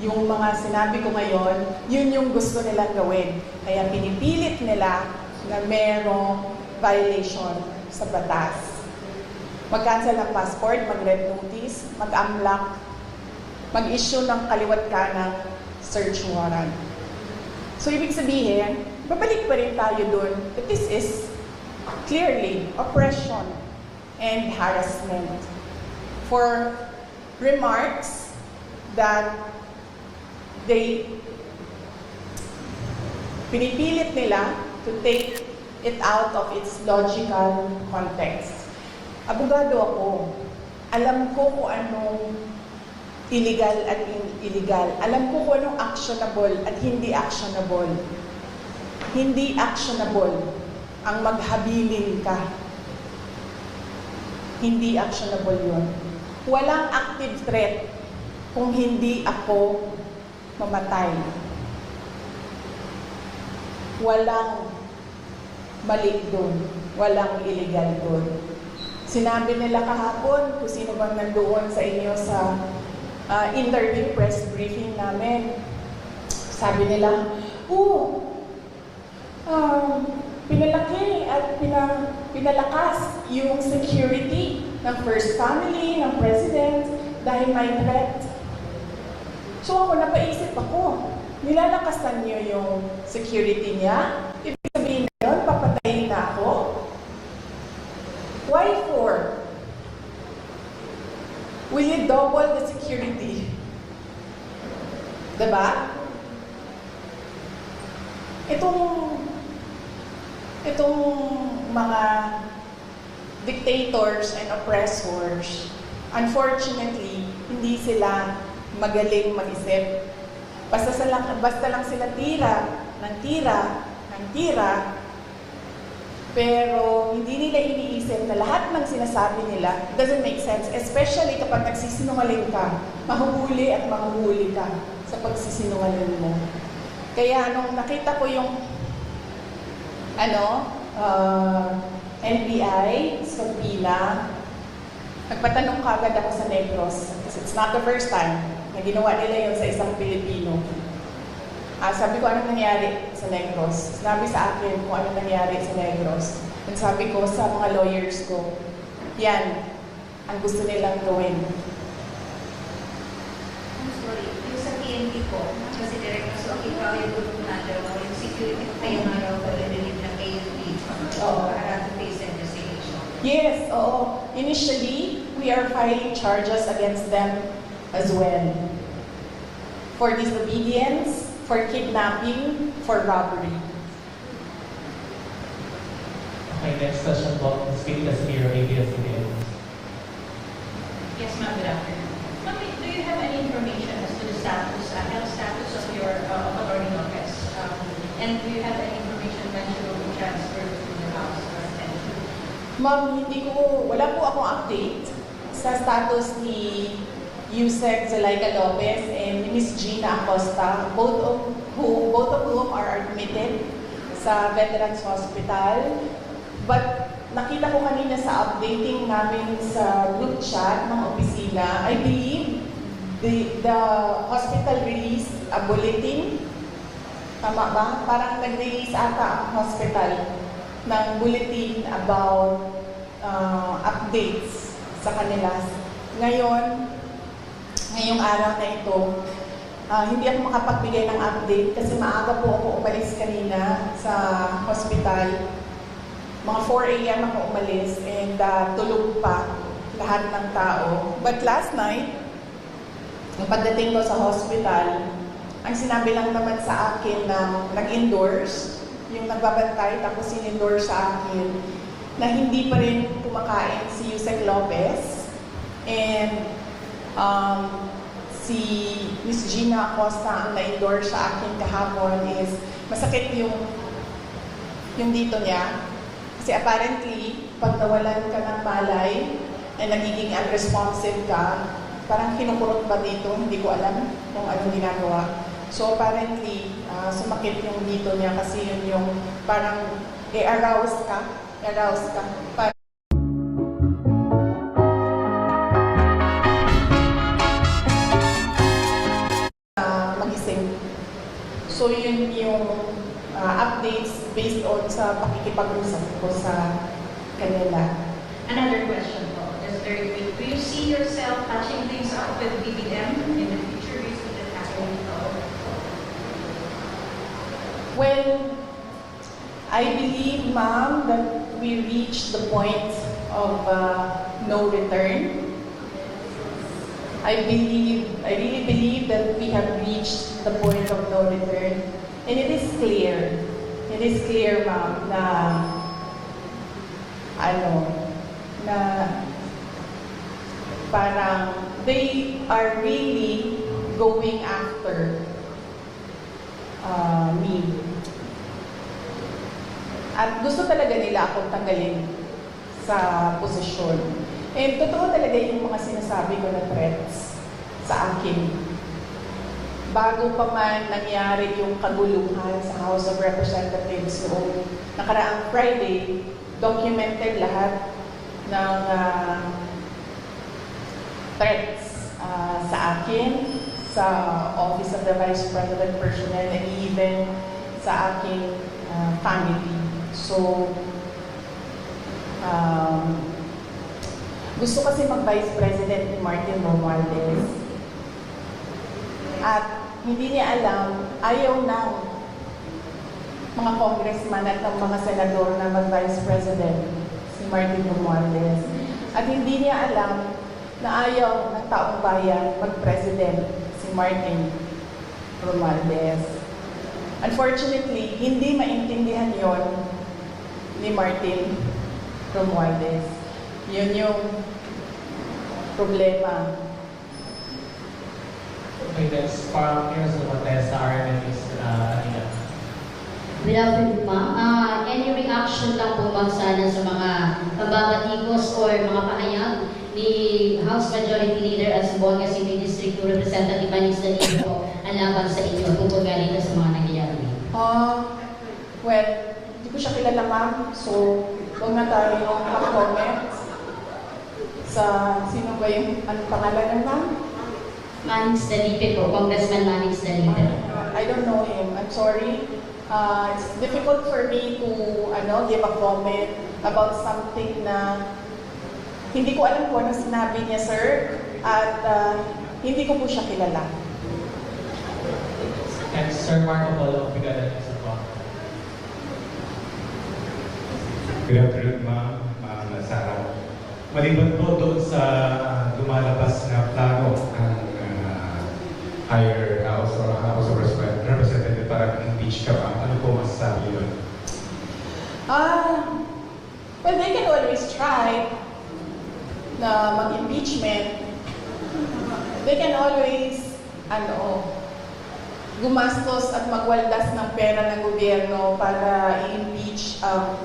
yung mga sinabi ko ngayon, yun yung gusto nilang gawin. Kaya pinipilit nila na merong violation sa batas. Mag-cancel ng passport, mag-red notice, mag-unlock, mag-issue ng kaliwat kanang search warrant. So, ibig sabihin, babalik pa rin tayo dun that this is clearly oppression and harassment for remarks that pinipilit nila to take it out of its logical context. Abogado ako. Alam ko kung anong illegal at illegal. Alam ko kung anong actionable at hindi actionable. Hindi actionable ang maghabilin ka. Hindi actionable yun. Walang active threat kung hindi ako mamatay. Walang mali doon. Walang illegal doon. Sinabi nila kahapon kung sino bang nandoon sa inyo sa interview press briefing namin. Sabi nila, pinalaki at pinalakas yung security ng First Family, ng President, dahil may threat. So ako, napaisip ako, nilalakasan niyo yung security niya? Ibig sabihin na yun, papatayin na ako? Why for? Will you double the security? Diba? Itong mga dictators and oppressors, unfortunately, hindi sila magaling mag-isip. Basta lang sila tira, pero hindi nila iniisip na lahat ng sinasabi nila doesn't make sense, especially kapag nagsisinungaling ka, mahuhuli at mahuhuli ka sa pagsisinungaling mo. Kaya nung nakita ko yung NBI sa Pila, nagpatanong kagad ako sa Negros kasi it's not the first time na ginawa nila yun sa isang Pilipino. Sabi ko, anong nangyari sa Negros? Sinabi sa akin kung anong nangyari sa Negros. And sabi ko sa mga lawyers ko, yan ang gusto nilang gawin. I'm sorry, yung sa PNP po, kasi direct na so, ikaw yung gulong na daw, yung security kayo nga raw pag-relieve ng AUP para to face investigation. Yes, oo. Initially, we are filing charges against them as well. For disobedience, for kidnapping, for robbery. Okay, next question po. Speak as Hero, ABS-CBN. Yes, ma'am. Good afternoon. Ma'am, do you have any information as to the status, health status of your Attorney Lopez? And do you have any information when she will be transferred to your house or attention? Ma'am, wala po akong update sa status ni Yusek Zalaika Lopez and Miss Gina Acosta, both of whom are admitted sa Veterans Hospital. But nakita ko kanina sa updating namin sa group chat ng opisina, I believe the hospital released a bulletin. Tama ba? Parang nag-release ata ang hospital ng bulletin about updates sa kanila. Ngayong araw na ito, hindi ako makapagbigay ng update kasi maaga po ako umalis kanina sa hospital. Mga 4 a.m. ako umalis and tulog pa lahat ng tao. But last night, nung pagdating ko sa hospital, ang sinabi lang naman sa akin na nag-endorse, yung nagbabantay tapos sin-endorse sa akin, na hindi pa rin kumakain si Yusek Lopez and si Miss Gina Acosta ang na-endorse sa akin kahapon is masakit yung dito niya. Kasi apparently, pag nawalan ka ng malay na nagiging unresponsive ka, parang kinukurot ba dito? Hindi ko alam kung anong ginagawa. So apparently, sumakit yung dito niya kasi yun yung parang arouse ka. So yun yung updates based on sa pakikipag-usap ko sa kanila. Another question po, just very quick. Do you see yourself patching things up with BBM in the future? Do you see that happening? Well, I believe, ma'am, that we reached the point of no return. I really believe that we have reached the point of no return. And it is clear, ma'am, na parang they are really going after me. At gusto talaga nila akong tanggalin sa posisyon. And totoo talaga yung mga sinasabi ko na threats sa akin. Bago pa man nangyari yung kaguluhan sa House of Representatives noong nakaraang Friday, documented lahat ng threats sa akin, sa Office of the Vice President personnel, and even sa aking family. So, gusto kasi mag-Vice President ni Martin Romualdez. At hindi niya alam, ayaw ng mga congressman at ng mga senador na mag-Vice President si Martin Romualdez. At hindi niya alam na ayaw ng taong bayan mag-President si Martin Romualdez. Unfortunately, hindi maintindihan yon ni Martin Romualdez. Yun yung problema. Okay, that's from Heroes of Montesa, RMN is Ina. Good afternoon, ma'am. Any reaction lang po ma'am sana sa mga pambabatikos or mga pahayag ni House Majority Leader at Zamboanga City District 2 Representative Manix Danilo po ang laban sa inyo tungkol nga rito sa mga nangyayari? Well, hindi ko siya kilala, ma'am. So, huwag na tayo mag-comment sa sino ba yung anong pangalan ng ma'am? Manix Dalipe po, Congressman Manix Dalipe. I don't know him. I'm sorry. It's difficult for me to give a comment about something na hindi ko alam kung ano sinabi niya, sir. At hindi ko po siya kilala. And Sir Marco Polo, Brigada News of Bangka. Good afternoon, ma'am. Sarah. Maliban po doon sa lumalabas na plano ng higher house or House of Representative para impeach ka, ma'am, ano po masasabi yun? Well, they can always try na mag-impeachment. They can always, gumastos at magwaldas ng pera ng gobyerno para i-impeach ang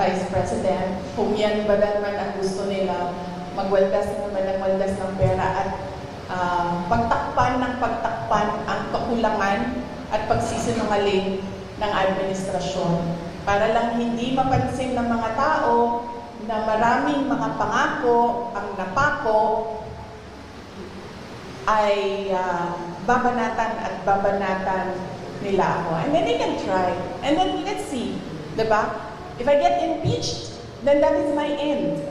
Vice President. Kung yan ba naman ang gusto nila, magwaldas ng pera at pagtakpan ang kakulangan at pagsisinungaling ng administrasyon. Para lang hindi mapansin ng mga tao na maraming mga pangako ang napako ay babanatan nila ako. And then they can try. And then let's see. Diba? If I get impeached, then that is my end.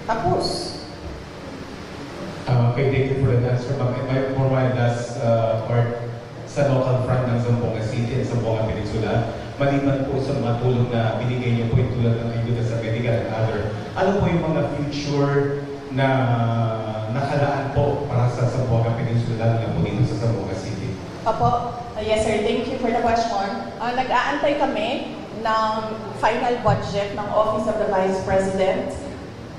Tapos. Okay, thank you for the answer, ma'am. And for my last part, sa local front ng Zamboanga City at Zamboanga Peninsula, maliban po sa mga tulong na binigay niyo po yung tulad ng ayuda sa medical and other, ano po yung mga future na nakalaan po para sa Zamboanga Peninsula, lalo na po dito sa Zamboanga City? Opo. Yes, sir. Thank you for the question. Nag-aantay kami ng final budget ng Office of the Vice President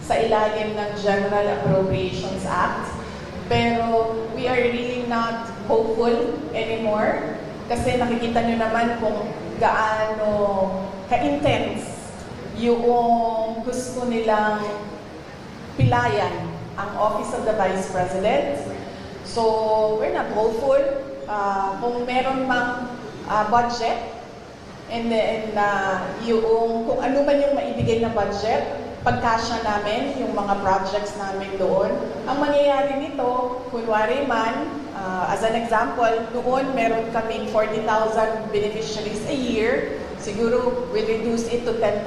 sa ilalim ng General Appropriations Act. Pero we are really not hopeful anymore kasi nakikita nyo naman kung gaano ka-intense yung gusto nilang pilayan ang Office of the Vice President. So, we're not hopeful. Kung meron mang budget, and then yung kung ano man yung maibigay na budget, pagkasya namin yung mga projects namin doon. Ang mangyayari nito, kunwari man, As an example, noon meron kaming 40,000 beneficiaries a year. Siguro we'll reduce it to 10,000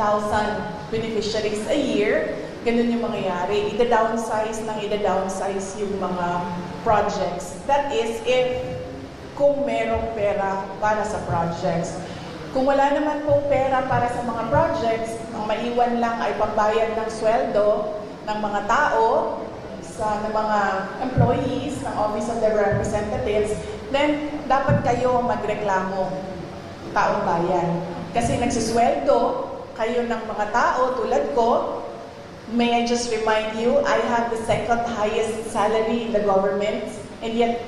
beneficiaries a year. Ganun yung mangyayari. Ida-downsize yung mga projects. That is if kung merong pera para sa projects. Kung wala naman pong pera para sa mga projects, ang maiwan lang ay pambayad ng sweldo ng mga tao, ng mga employees ng Office of the Representatives, then dapat kayo magreklamo, taong bayan. Kasi nagsisweldo kayo ng mga tao tulad ko. May I just remind you, I have the second highest salary in the government, and yet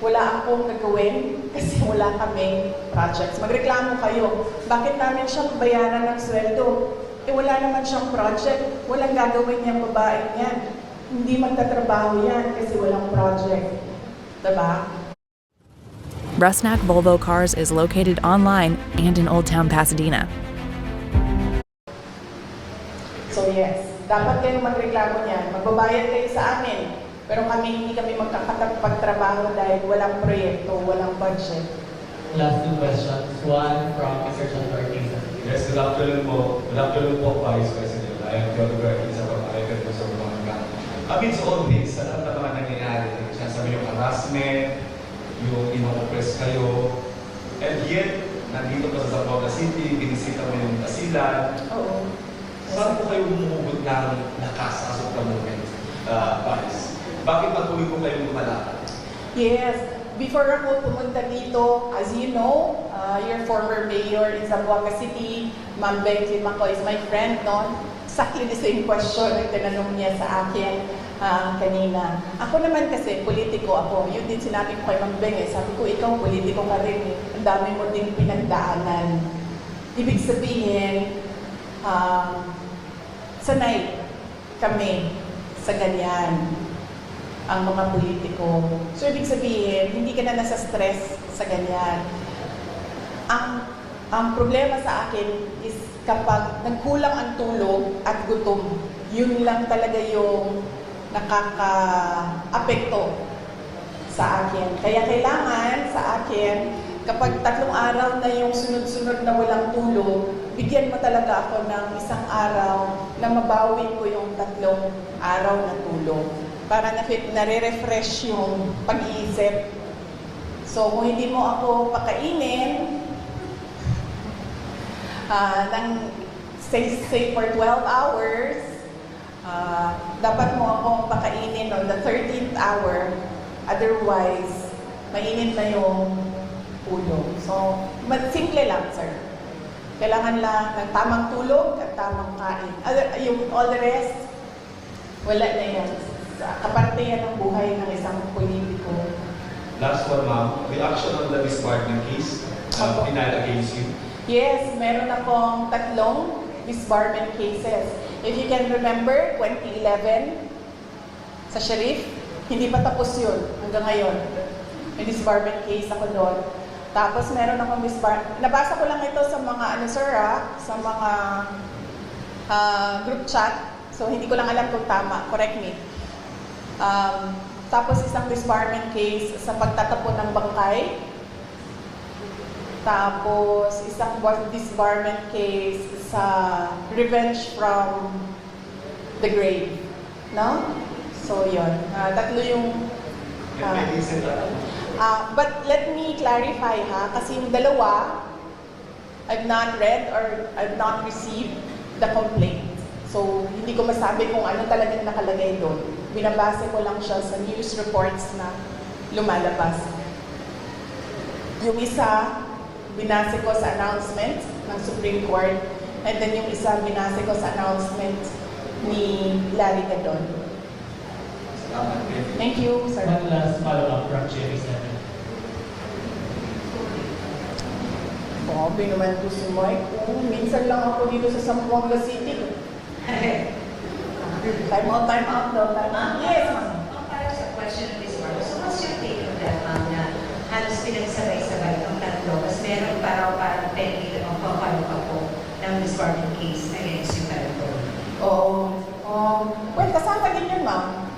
wala akong gagawin kasi wala kaming projects. Magreklamo kayo. Bakit namin siyang bayaran ng sweldo? Wala naman siyang project. Walang gagawin niyang babaeng yan. Hindi magtatrabaho yan kasi walang project. Diba? Rusnak Volvo Cars is located online and in Old Town Pasadena. So yes, dapat kayong magreklamo niyan. Magbabayad kayo sa amin. Pero hindi kami magkakapagtrabaho dahil walang proyekto, walang budget. Last two questions. One from Mr. John Ortiz. Yes, good afternoon po. Good afternoon po, Vice President. I am Theodore Ortiz from American Museum of Manila. Amidst all this, sa lahat ng mga nangyayari, sinasabi yung harassment, yung ino-oppress kayo, and yet, nandito pa sa Zamboanga City, binisita mo yung Kasilan. Oo. Saan po kayo humuhugot ng lakas as of the moment, Vice? Bakit patuloy po kayong lumalakad? Yes. Before ako pumunta dito, as you know, your former mayor in Zamboanga City, Ma'am Beng Climaco is my friend, no? Exactly the same question ang tinanong niya sa akin kanina. Ako naman kasi, politiko ako. Yun din sinabi ko kay Ma'am Beng eh. Sabi ko, ikaw politiko ka rin eh. Ang dami mo din pinagdaanan. Ibig sabihin, sanay kami sa ganyan ang mga politiko. So, ibig sabihin, hindi ka na nasa stress sa ganyan. Ang problema sa akin is kapag nagkulang ang tulog at gutom, yun lang talaga yung nakaka-apekto sa akin. Kaya kailangan sa akin, kapag 3 araw na yung sunod-sunod na walang tulog, bigyan mo talaga ako ng 1 araw na mabawi ko yung 3 araw na tulog. Para nare-refresh yung pag-iisip. So, kung hindi mo ako pakainin, say for 12 hours, dapat mo akong pakainin on the 13th hour, otherwise, mainit na yung ulo. So, simple lang, sir. Kailangan lang ng tamang tulog at tamang kain. Yung all the rest, wala na yan. Kaparte yan ng buhay ng isang politiko. Last one, ma'am. Reaction on the disbarment case filed against you. Yes, meron akong 3 disbarment cases. If you can remember, 2011, sa Sheriff, hindi pa tapos yun hanggang ngayon. May disbarment case ako doon. Tapos meron akong disbarment. Nabasa ko lang ito sa mga, sa mga group chat. So, hindi ko lang alam kung tama. Correct me. Tapos isang disbarment case sa pagtatapon ng bangkay. Tapos isang disbarment case sa revenge from the grave. No? So, yun. 3 yung... but let me clarify kasi yung 2, I've not read or I've not received the complaint. So, hindi ko masabi kung ano talagang nakalagay doon. Binabase ko lang siya sa news reports na lumalabas. Yung isa, binase ko sa announcement ng Supreme Court, and then yung isa, binase ko sa announcement ni Larry Gadon. Thank you, sir. One last follow-up from Jerry Seven. Grabe naman po si Mike. Minsan lang ako dito sa Zamboanga City. Time out daw. Time out. Yes, ma'am. Para sa question of this one, so what's your take on that, ma'am, na halos pinagsabay-sabay ang 3, mas meron parang pending o pa po ng disbarment case against yung 3? Oo. Well, kasama din yun, ma'am.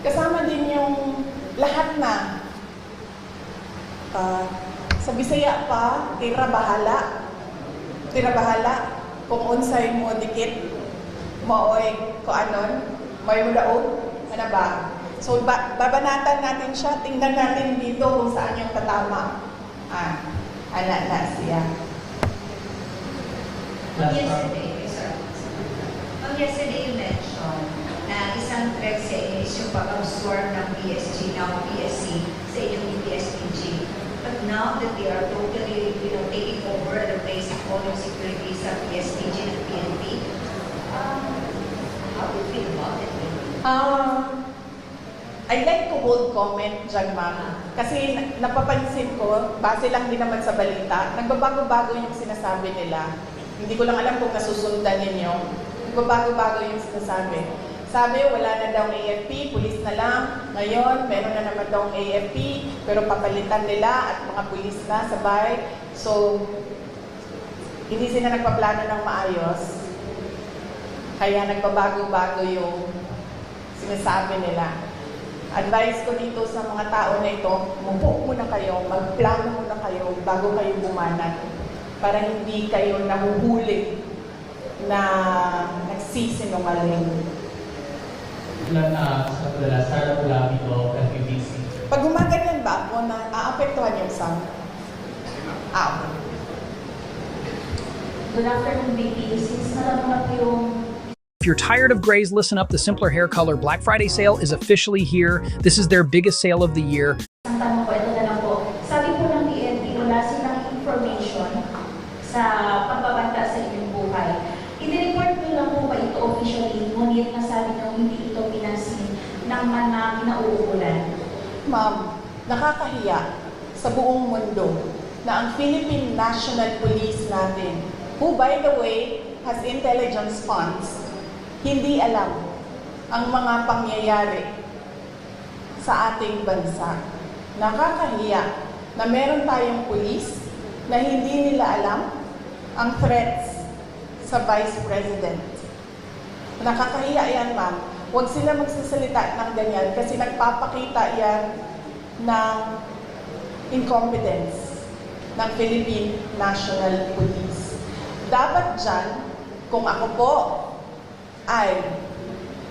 Kasama din yung lahat na Sa Bisaya pa, tira bahala. Tira bahala. Kung unsay mo dikit, maoy ko anon, may mudaog, ano ba? So, babanatan natin siya, tingnan natin dito kung saan yung tatama. Ana na siya. Yesterday you mentioned na isang threat sa inyo is yung pag-absorb ng PSG, ng PSC sa inyong PSPG. But now that they are totally, taking over the place of all yung security sa PSPG and PNP, how do you feel about it? I'd like to hold comment dyan, ma'am. Kasi napapansin ko, base lang din naman sa balita, nagbabago-bago yung sinasabi nila. Hindi ko lang alam kung nasusundan ninyo. Nagbabago-bago yung sinasabi. Sabi, wala na daw AFP, pulis na lang. Ngayon, meron na naman daw AFP, pero papalitan nila at mga pulis na sabay. So, hindi sila nagpaplano ng maayos. Kaya nagbabago-bago yung sinasabi nila. Advice ko dito sa mga tao na ito, umupo muna kayo, magplano muna kayo bago kayo bumanat. Para hindi kayo nahuhuli na nagsisinungaling. Sa madalas, Sarah Ulami of FEBC. Pag gumaganyan ba ako, aapektuhan yung sound? Good afternoon, VP. Since nalaman po yung If you're tired of grays, listen up. The Simpler Hair Color Black Friday sale is officially here. This is their biggest sale of the year. ang tanong ko, ito na lang po. Sabi po ng PNP, wala silang information sa pagbabanta sa inyong buhay. I-report nyo lang po ba ito officially, ngunit nasabi nyo hindi ito pinansin ng mga kinauukulan? Ma'am, nakakahiya sa buong mundo na ang Philippine National Police natin, who by the way has intelligence funds, hindi alam ang mga pangyayari sa ating bansa. Nakakahiya na meron tayong police na hindi nila alam ang threats sa Vice President. Nakakahiya yan, ma'am. Huwag sila magsasalita ng ganyan kasi nagpapakita yan ng incompetence ng Philippine National Police. Dapat dyan, kung ako po ay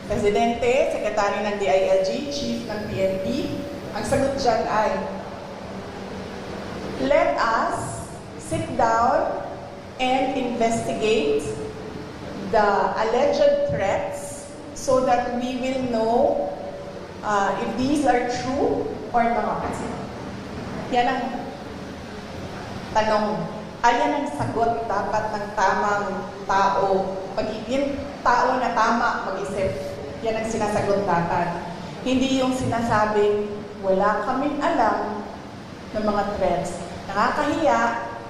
Presidente, Sekretary ng DILG, Chief ng PNP, ang sagot dyan ay, let us sit down and investigate the alleged threats so that we will know if these are true or not. Yan ang tanong. Ayan ang sagot dapat ng tamang tao. Pagiging tao na tama mag-isip, yan ang sinasagot dapat. Hindi yung sinasabing wala kaming alam ng mga threats. Nakakahiya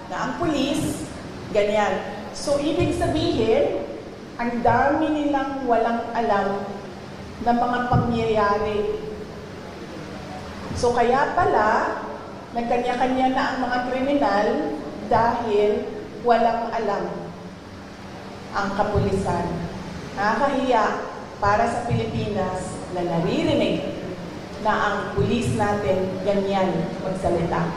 na ang pulis, ganyan. So, ibig sabihin, ang dami nilang walang alam ng mga pangyayari. So, kaya pala, nagkanya-kanya na ang mga kriminal dahil walang alam ang kapulisan. Nakakahiya para sa Pilipinas na naririnig na ang pulis natin ganyan magsalita.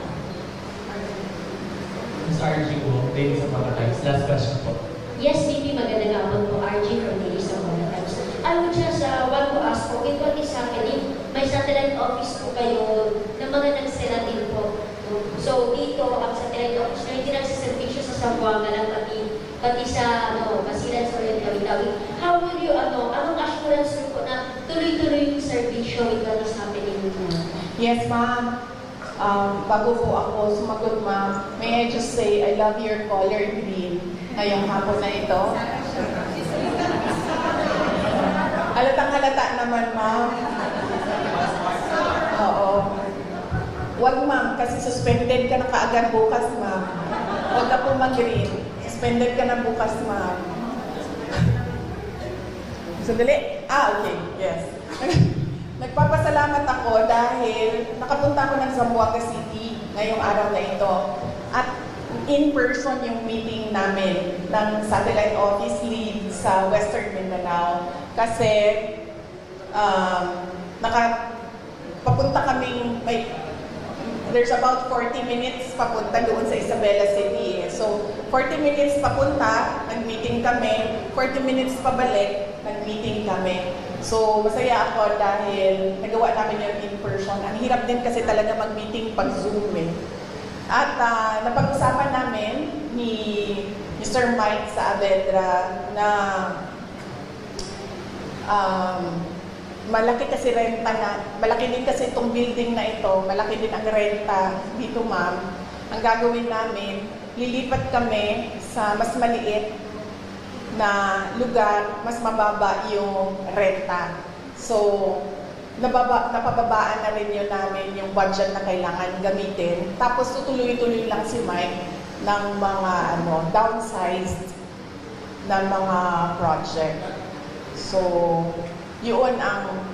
Ms. RG po, ladies of mga times. Last question po. Yes, VP, magandang hapon po. RG from Days of Mga Times. I would just want to ask po, it what is happening? May satellite office po kayo ng mga nagsira din po. So, dito, ang satellite office na hindi nagsiservisyo sa Zamboanga lang, pati sa Basilan sa Tawi-Tawi. How will you, anong assurance niyo po na tuloy-tuloy yung servisyo with what is happening now? Yes, ma'am. Bago po ako sumagot, ma'am, may I just say, I love your color green ngayong hapon na ito. Halatang-halata naman, ma'am. Oo. Wag, ma'am, kasi suspended ka na kaagad bukas, ma'am. Huwag ka po mag-green. Suspended ka na bukas, ma'am. Sandali. Okay. Yes. Nagpapasalamat ako dahil nakapunta ako ng Zamboanga City ngayong araw na ito. At in-person yung meeting namin ng satellite office lead sa Western Mindanao. Kasi papunta kaming, there's about 40 minutes papunta doon sa Isabela City. So, 40 minutes papunta, nag-meeting kami. 40 minutes pabalik, nag-meeting kami. So, masaya ako dahil nagawa namin yung in person. Ang hirap din kasi talaga mag-meeting pag Zoom eh. At napag-usapan namin ni Mr. Mike Saavedra na malaki kasi renta na, malaki din kasi itong building na ito, malaki din ang renta dito ma'am. Ang gagawin namin, lilipat kami sa mas maliit na lugar, mas mababa yung renta. So, napababaan na rin yun namin yung budget na kailangan gamitin. Tapos tutuloy-tuloy lang si Mike ng mga downsized na mga project. So, yun ang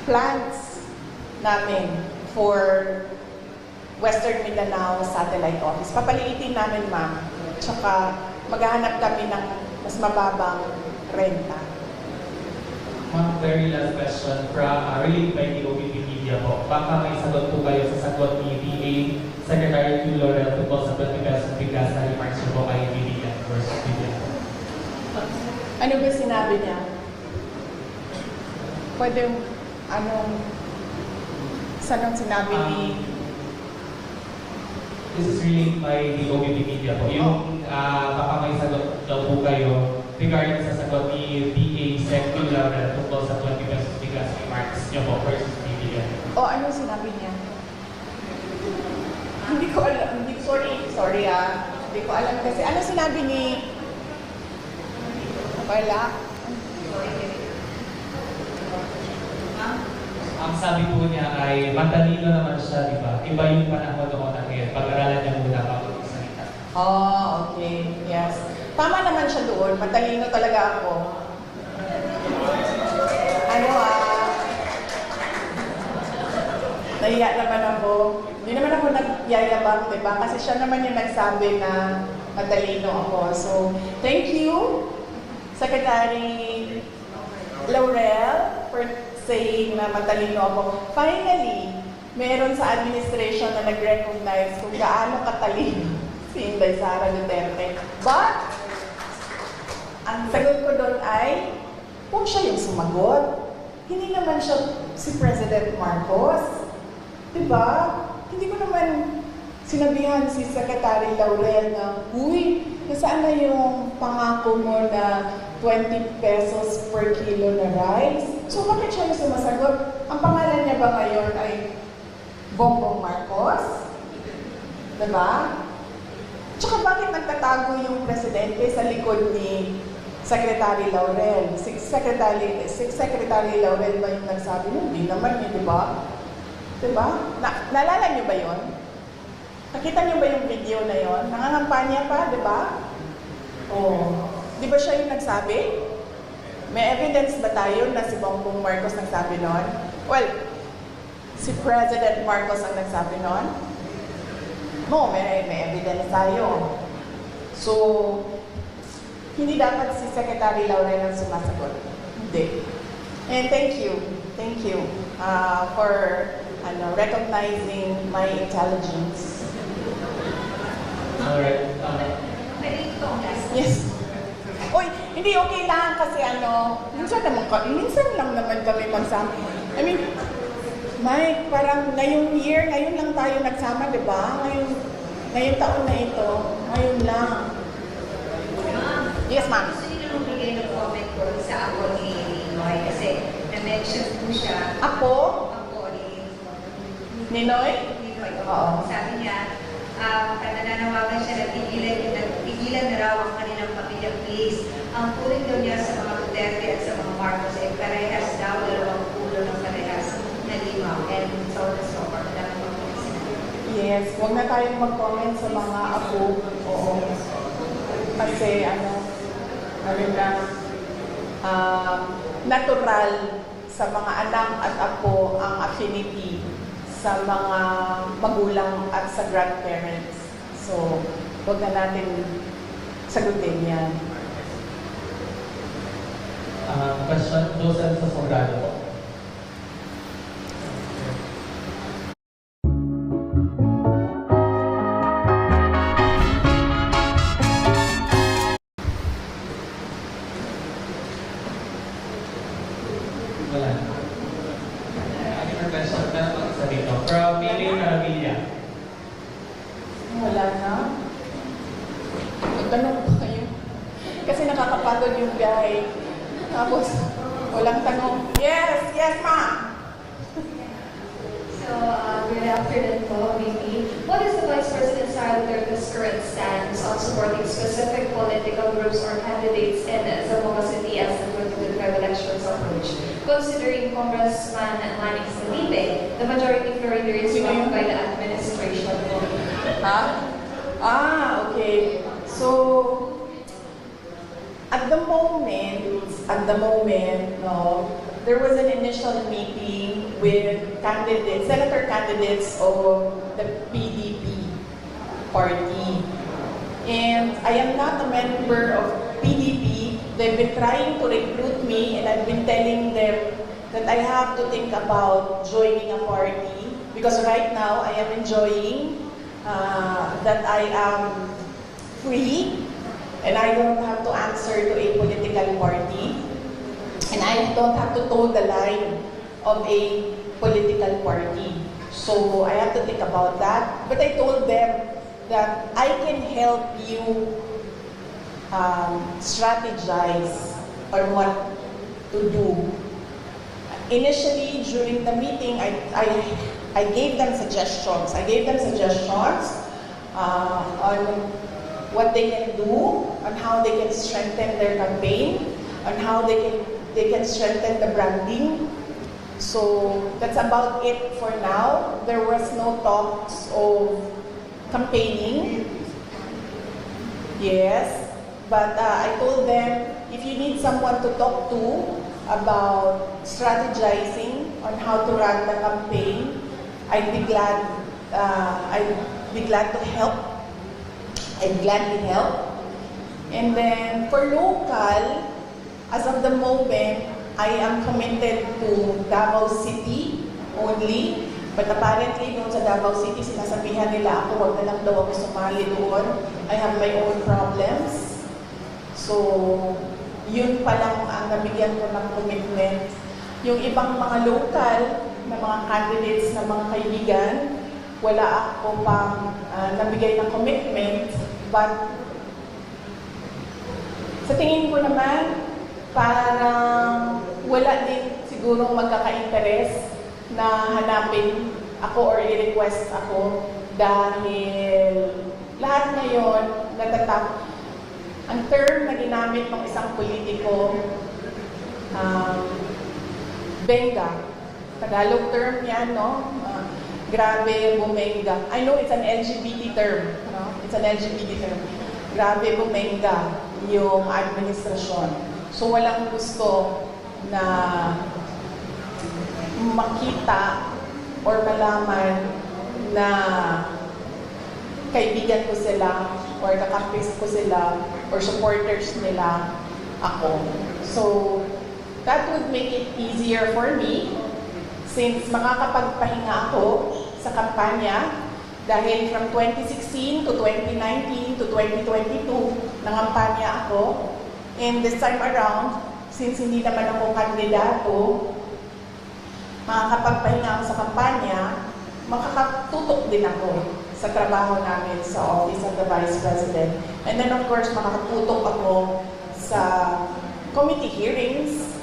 plans namin for Western Mindanao Satellite Office. Papaliitin namin, ma'am. Tsaka maghahanap kami ng mas mababang renta. Ma'am, very last question related by the OBP Media po. Baka may sagot po kayo sa sagot ni DA Secretary Q. Laurel tungkol sa 20 pesos bigas na remarks niyo po kay BBM versus BBM. Ano ba sinabi niya? Pwede, saan ang sinabi ni... This is related by the OBP Media po. Yung baka may sagot daw po kayo regarding sa sagot ni DA Sec. Q. Laurel tungkol sa 20 pesos bigas remarks niyo po versus BBM. Ano sinabi niya? Hindi ko alam. Sorry Hindi ko alam kasi. Ano sinabi ni... Wala. Ang sabi po niya ay matalino naman siya, di ba? Iba yung panahon noon na ngayon. Pag-aralan niya muna bago magsalita. Okay. Yes. Tama naman siya doon. Matalino talaga ako. Nahiya naman ako. Hindi naman ako nagyayabang, di ba? Kasi siya naman yung nagsabi na matalino ako. So, thank you, Secretary Laurel, for saying na matalino ako. Finally, meron sa administration na nag-recognize kung gaano katalino si Inday Sara Duterte. But, ang sagot ko doon ay, kung siya yung sumagot, hindi naman siya si President Marcos. Diba? Hindi ko naman sinabihan si Secretary Laurel na, uy, nasaan na yung pangako mo na 20 pesos per kilo na rice? So, bakit siya yung sumasagot? Ang pangalan niya ba ngayon ay Bongbong Marcos? Diba? Tsaka bakit nagtatago yung presidente sa likod ni Secretary Laurel? Si Secretary Laurel ba yung nagsabi? Hindi naman yun, diba? Diba? Naalala niyo ba yun? Nakita niyo ba yung video na yun? Nangangampanya pa, diba? Di ba siya yung nagsabi? May evidence ba tayo na si Bongbong Marcos nagsabi nun? Well, si President Marcos ang nagsabi nun? No, may evidence tayo. So, hindi dapat si Secretary Laurel ang sumasagot. Hindi. And thank you for recognizing my intelligence. Alright. Yes. Uy, hindi okay lang kasi minsan lang naman kami magsama. I mean, Mike, parang ngayon lang tayo nagsama, di ba? Ngayong taon na ito, ngayon lang. Yes, ma'am. Gusto niyo nang bigay ng comment ko sa ako ni Noy kasi na-mention po siya. Ako? Ni Noy? Oo. Sabi niya, nananawagan siya na tigilan na raw ang kanilang pamilya, please. Ang kulit daw niya sa mga Duterte at sa mga Marcos ay parehas daw, dalawang pulo ng parehas na limaw. And so on and so forth. Yes, huwag na tayong mag-comment sa mga apo. Oo. Kasi natural sa mga anak at apo ang affinity sa mga magulang at sa grandparents. So, huwag na natin sagutin yan. Question, Joseph Sasongado po. PA Maravilla. Wala na. Magtanong pa kayo. Kasi nakakapagod yung guy. Tapos, walang tanong. Yes! Yes, ma'am! So, good afternoon po, VP. What is the Vice President Sara Duterte's current stance on supporting specific political groups or candidates in Zamboanga City as the 2025 elections approach? Considering Congressman Manny Felipe, the majority floor leader is run by the administration. Ha? Okay. So, at the moment, no, there was an initial meeting with candidates, senator candidates of the PDP party. And I am not a member of PDP. They've been trying to recruit me, and I've been telling them that I have to think about joining a party because right now I am enjoying that I am free and I don't have to answer to a political party. And I don't have to toe the line of a political party. So I have to think about that. But I told them that I can help you strategize on what to do. Initially, during the meeting, I gave them suggestions. On what they can do, on how they can strengthen their campaign, on how they can strengthen the branding. So that's about it for now. There was no talks of campaigning. Yes, but I told them, if you need someone to talk to about strategizing on how to run the campaign, I'd be glad to help. I'd gladly help. And then for local, as of the moment, I am committed to Davao City only. But apparently, doon sa Davao City, sinasabihan nila ako, wag na lang daw ako sumali doon. I have my own problems. So, yun pa lang ang nabigyan ko ng commitment. Yung ibang mga local na mga candidates na mga kaibigan, wala ako pang nabigay ng commitment. But, sa tingin ko naman, parang wala din sigurong magkaka-interest na hanapin ako or i-request ako dahil lahat ngayon natatak. Ang term na ginamit ng isang politiko, benga. Tagalog term yan, no? Grabe, bumenga. I know it's an LGBT term. No? It's an LGBT term. Grabe, bumenga yung administrasyon. So walang gusto na makita or malaman na kaibigan ko sila or kakampis ko sila or supporters nila ako. So that would make it easier for me since makakapagpahinga ako sa kampanya dahil from 2016 to 2019 to 2022 nangampanya ako. And this time around, since hindi naman ako kandidato, makakapagpahinga ako sa kampanya, makakatutok din ako sa trabaho namin sa Office of the Vice President. And then of course, makakatutok ako sa committee hearings,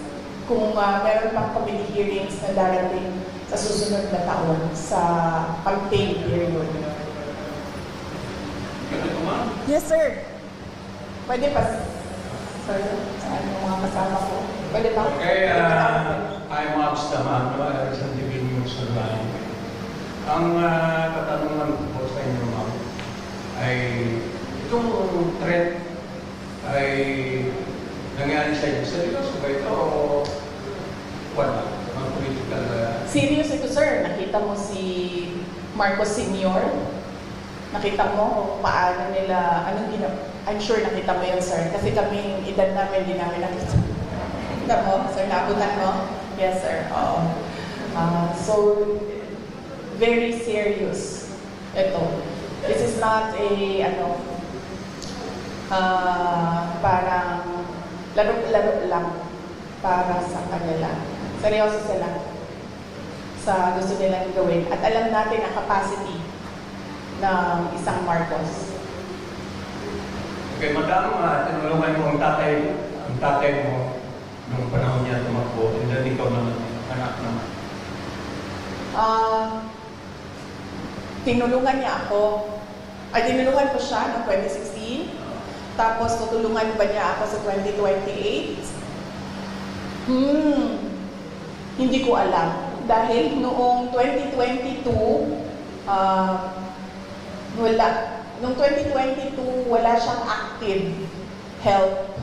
kung meron pang committee hearings na darating sa susunod na taon sa campaign period. Yes, sir. Pwede pa. Sir, saan yung mga kasama ko? Pwede ba? Okay, I'm Max Taman, sa TV News Online. Ang katanungan ko po sa inyo, ma'am, ay itong threat ay nangyari sa inyo. Seryoso ba ito o wala? Ang political... Serious ito, sir. Nakita mo si Marcos Sr. Nakita mo kung paano nila, anong I'm sure nakita mo yun, sir. Kasi kami, edad namin, hindi namin nakita. Nakita mo, sir, naabutan mo? Yes, sir. Oo. So, very serious ito. This is not a, parang laro-laro lang para sa kanila. Seryoso sila. sa gusto nilang gawin. At alam natin ang capacity ng isang Marcos. Okay, madam, tinulungan mo ang tatay mo nung panahon niya tumakbo, and then ikaw naman, anak naman. Tinulungan niya ako. Tinulungan ko siya noong 2016. Tapos tutulungan ba niya ako sa 2028? Hindi ko alam. Dahil noong 2022, wala. Noong 2022, wala siyang active help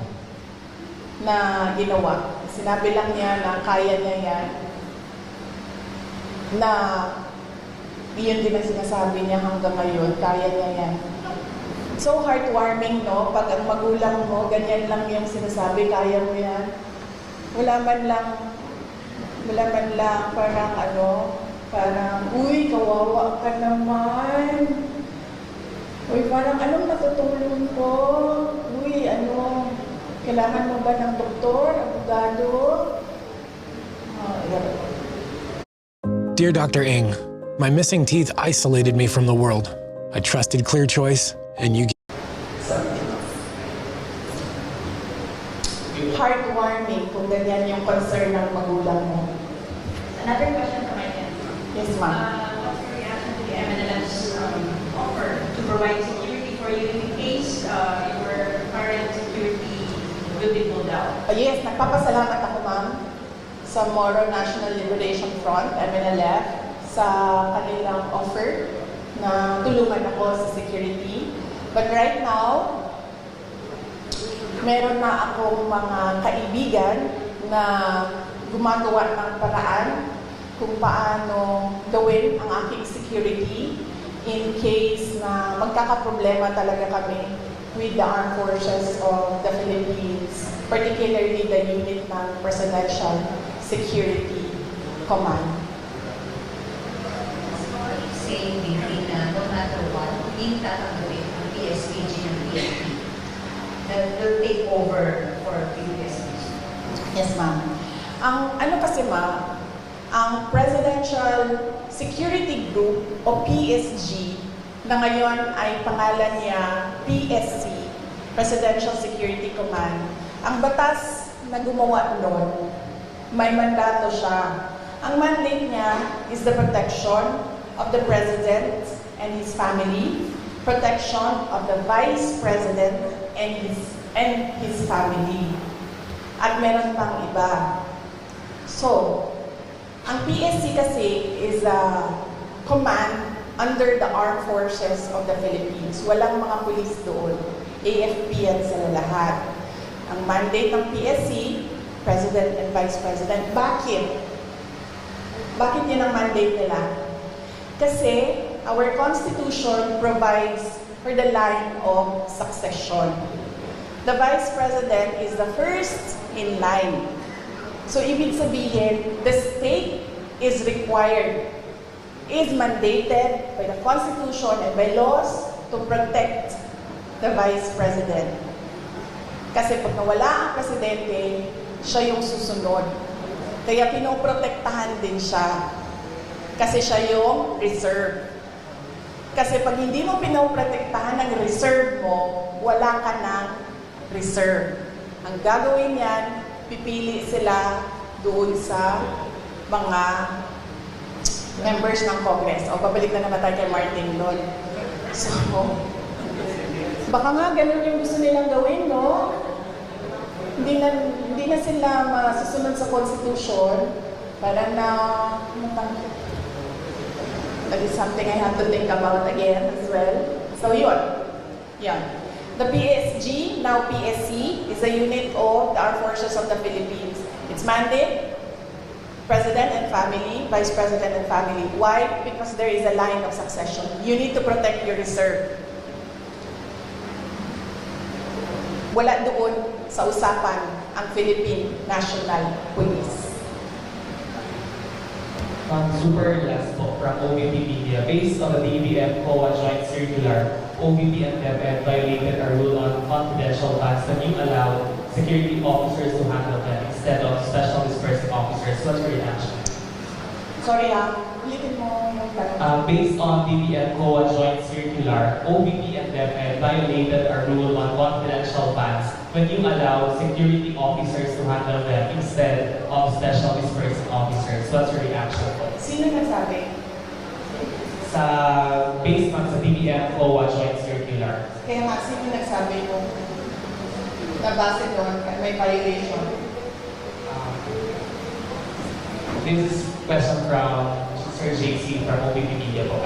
na ginawa. Sinabi lang niya na kaya niya yan. Na iyon din ang sinasabi niya hanggang ngayon, kaya niya yan. So heartwarming, no? Pag ang magulang mo, ganyan lang yung sinasabi, kaya mo yan. Wala man lang, parang, uy, kawawa ka naman. Uy, parang, anong natutulong ko? Uy, kailangan mo ba ng doktor, abogado? Dear Dr. Ng, my missing teeth isolated me from the world. I trusted Clear Choice, and you... Heartwarming kung ganyan yung concern ng magulang mo. Another question from my end. Yes, ma'am. What's your reaction to the MNLF's offer to provide security for you in case your current security will be pulled out? Yes, nagpapasalamat ako, ma'am, sa Moro National Liberation Front, MNLF, sa kanilang offer na tulungan ako sa security. But right now, meron na akong mga kaibigan na gumagawa ng paraan kung paano gawin ang aking security in case na magkakaproblema talaga kami with the armed forces of the Philippines, particularly the unit ng Presidential Security Command. Saying between no matter what, hindi tatanggapin ang PSPG ng PNP that will take over for PSPG. Yes, ma'am. Kasi, ma'am, ang Presidential Security Group o PSG na ngayon ay pangalan niya PSC, Presidential Security Command. Ang batas na gumawa noon, may mandato siya. Ang mandate niya is the protection of the President and his family, protection of the Vice President and his family. At meron pang iba. So, ang PSC kasi is a command under the Armed Forces of the Philippines. Walang mga pulis doon. AFP yan sila lahat. Ang mandate ng PSC, President and Vice President. Bakit? Bakit yun ang mandate nila? Kasi our Constitution provides for the line of succession. The Vice President is the first in line. So, ibig sabihin, the state is required, is mandated by the Constitution and by laws to protect the Vice President. Kasi pag nawala ang Presidente, siya yung susunod. Kaya pinoprotektahan din siya. Kasi siya yung reserve. Kasi pag hindi mo pinoprotektahan ng reserve mo, wala ka ng reserve. Ang gagawin yan, pipili sila doon sa mga members ng Congress. O, babalik na naman tayo kay Martin doon. So, baka nga ganun yung gusto nilang gawin, no? Hindi na sila masusunod sa Constitution. Parang that is something I have to think about again as well. So, yun. Yan. The PSG, now PSC, is a unit of the Armed Forces of the Philippines. Its mandate, President and family, Vice President and family. Why? Because there is a line of succession. You need to protect your reserve. Wala doon sa usapan ang Philippine National Police. Super last po from OVP Media. Based on the DBM COA Joint Circular, OVP and DepEd violated a rule on confidential funds when you allow security officers to handle them instead of special dispersing officers. What's your reaction? Sorry ulitin mo yung tanong. Based on DBM COA Joint Circular, OVP and DepEd violated our rule on confidential funds when you allow security officers to handle them instead of special dispersing officers. What's your reaction po? Sino nagsabi? Based on sa DBM COA Joint Circular. Kaya nga, sino nagsabi mo na base doon may violation? This is question from Sir JC from OVP Media po.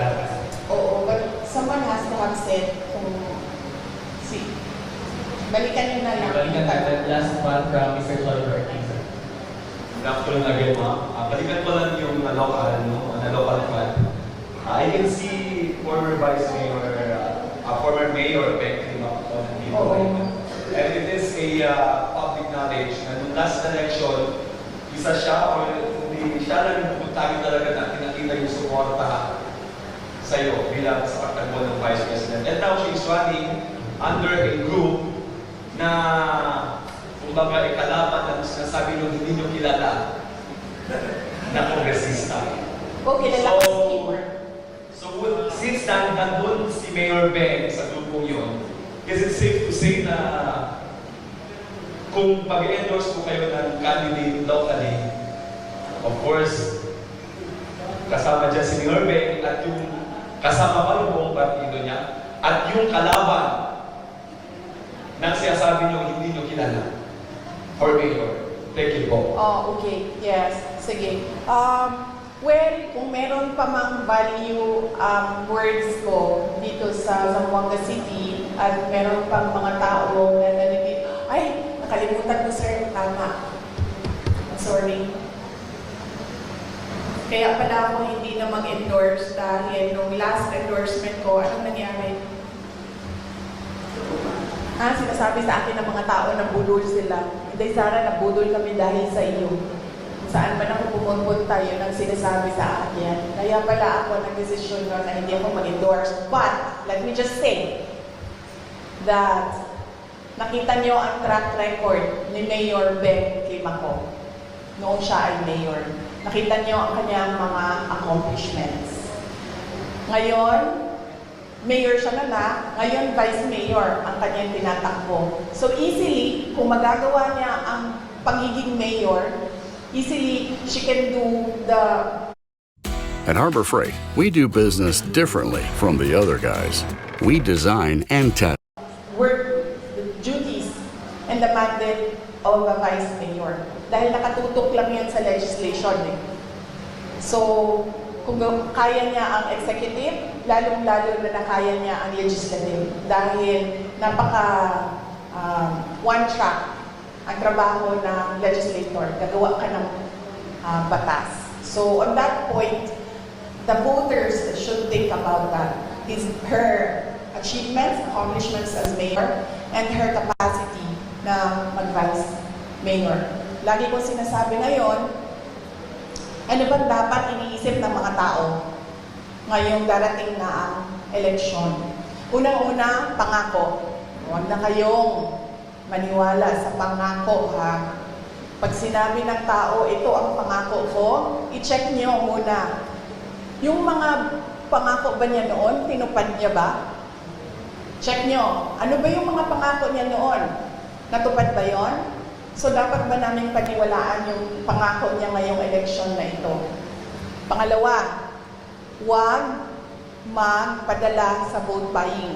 Oo, but someone has to have said kung balikan nyo na lang. Balikan natin last one from Mr. Oliver Ortiz. Good afternoon again, ma'am. Balikan ko lang yung local fund. I can see former Vice Mayor, former Mayor Beck dito. And it is a public knowledge na nung last election, isa siya or hindi siya lang puntagin talaga na pinakita yung suporta sa iyo bilang sa pagtakbo ng Vice President. And now she's running under a group na kumbaga ikalaban ng sinasabi nung hindi nyo kilala na kongresista. So since nandun si Mayor Ben sa grupong yun, is it safe to say na kung pag-endorse po kayo ng candidate locally, of course, kasama dyan si Mayor Ben at yung kasama pa yung buong partido niya at yung kalaban nang sinasabi nyo hindi nyo kilala for Mayor. Thank you po. Okay. Yes. Sige. Well, kung meron pa mang value words ko dito sa Zamboanga City at meron pang mga tao na nalilito, ay, nakalimutan ko sir, tama. Sorry. Kaya pala ako hindi na mag-endorse dahil nung last endorsement ko, anong nangyari? Sinasabi sa akin ng mga tao na budol sila. Hindi, Sarah, nabudol kami dahil sa iyo. Saan man ako pumunta, yun ang sinasabi sa akin. Kaya pala ako nag-desisyon na hindi ako mag-endorse. But, let me just say that nakita niyo ang track record ni Mayor Ben Climaco noong siya ay mayor. Nakita niyo ang kanyang mga accomplishments. Ngayon, mayor siya na, ngayon vice mayor ang kanyang tinatakbo. So easily, kung magagawa niya ang pagiging mayor, easily she can do the... At Harbor Freight, we do business differently from the other guys. We design and test work, the duties, and the mandate of a vice mayor. Dahil nakatutok lang yan sa legislation. So, kung kaya niya ang executive, lalong-lalo na nakaya niya ang legislative. Dahil napaka one track ang trabaho ng legislator. Gagawa ka ng batas. So, on that point, the voters should think about that. Her achievements, accomplishments as mayor, and her capacity na mag-vice mayor. Lagi ko sinasabi ngayon, ano ba dapat iniisip ng mga tao ngayong darating na ang eleksyon? Unang-una, pangako. Huwag na kayong maniwala sa pangako, ha? Pag sinabi ng tao, ito ang pangako ko, i-check nyo muna. Yung mga pangako ba niya noon, tinupad niya ba? Check nyo. Ano ba yung mga pangako niya noon? Natupad ba yon? So, dapat ba namin paniwalaan yung pangako niya ngayong eleksyon na ito? Pangalawa, huwag magpadala sa vote buying.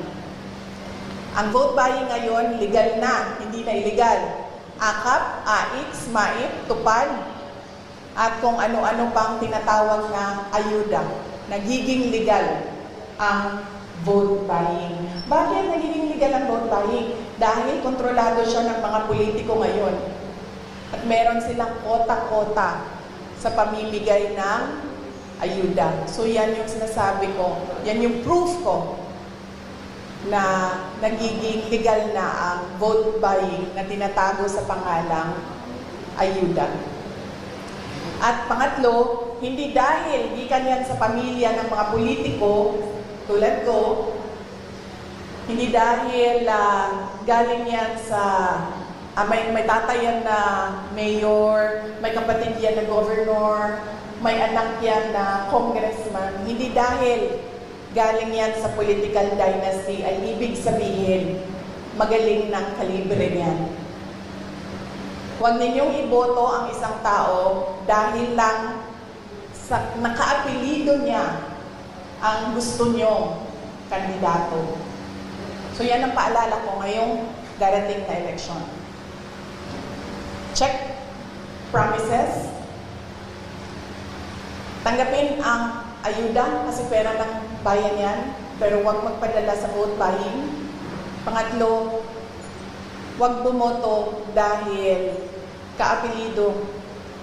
Ang vote buying ngayon, legal na, hindi na illegal. AKAP, AIX, MAIP, tupad, at kung ano-ano pang tinatawag na ayuda. Nagiging legal ang vote buying. Bakit nagiging legal ang vote buying? Dahil kontrolado siya ng mga politiko ngayon. At meron silang kota-kota sa pamimigay ng ayuda. So yan yung sinasabi ko, yan yung proof ko na nagiging legal na ang vote buying na tinatago sa pangalang ayuda. At pangatlo, hindi dahil gikan yan sa pamilya ng mga politiko tulad ko, hindi dahil galing yan sa may tatay yan na mayor, may kapatid yan na governor, may anak yan na congressman, hindi dahil galing yan sa political dynasty ay ibig sabihin magaling ng kalibre niyan. Huwag ninyong iboto ang isang tao dahil lang sa nakaapelido niya ang gusto nyong kandidato. So yan ang paalala ko ngayong darating na election. Check promises. Tanggapin ang ayuda kasi pera ng bayan yan, pero huwag magpadala sa vote buying. Pangatlo, huwag bumoto dahil kaapelido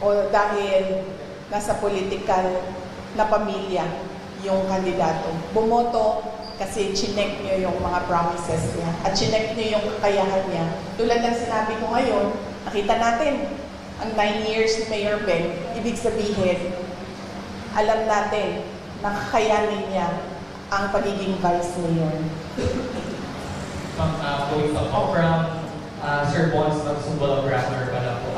o dahil nasa political na pamilya yung kandidato. Bumoto kasi chinek niyo yung mga promises niya at chinek niyo yung kakayahan niya. Tulad ng sinabi ko ngayon, nakita natin ang 9 years ni Mayor Ben, ibig sabihin, alam natin na kakayanin niya ang pagiging vice mayor. Going from Sir Bons Magsumbol of Rapper pala po.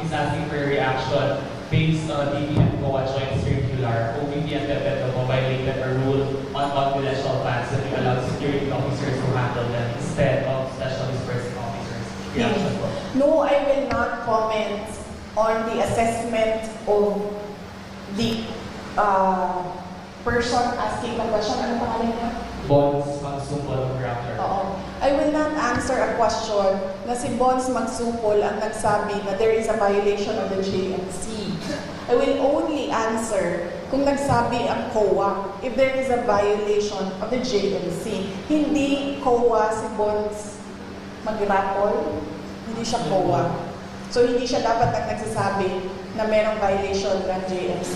He's asking for your reaction based on DBM COA joint circular. OVP and PEPETO violated a rule on confidential funds that we allow security officers to handle them instead of special dispersing officers. Reaction po. No, I will not comment on the assessment of the person asking the question. Ano pangalan niya? Bons Magsumbol of Rapper. Oo. I will not answer a question na si Bons Magsupol ang nagsabi na there is a violation of the JMC. I will only answer kung nagsabi ang COA if there is a violation of the JMC. Hindi COA si Bons Magrapol, hindi siya COA. So hindi siya dapat ang nagsasabi na merong violation ng JMC.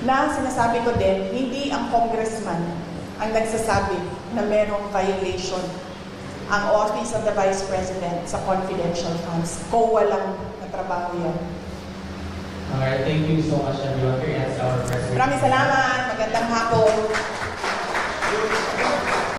Na sinasabi ko din, hindi ang congressman ang nagsasabi na merong violation ang Office of the Vice President sa confidential funds. COA lang na trabaho yan. Alright, thank you so much everyone for your answer our president. Maraming salamat. Magandang hapon.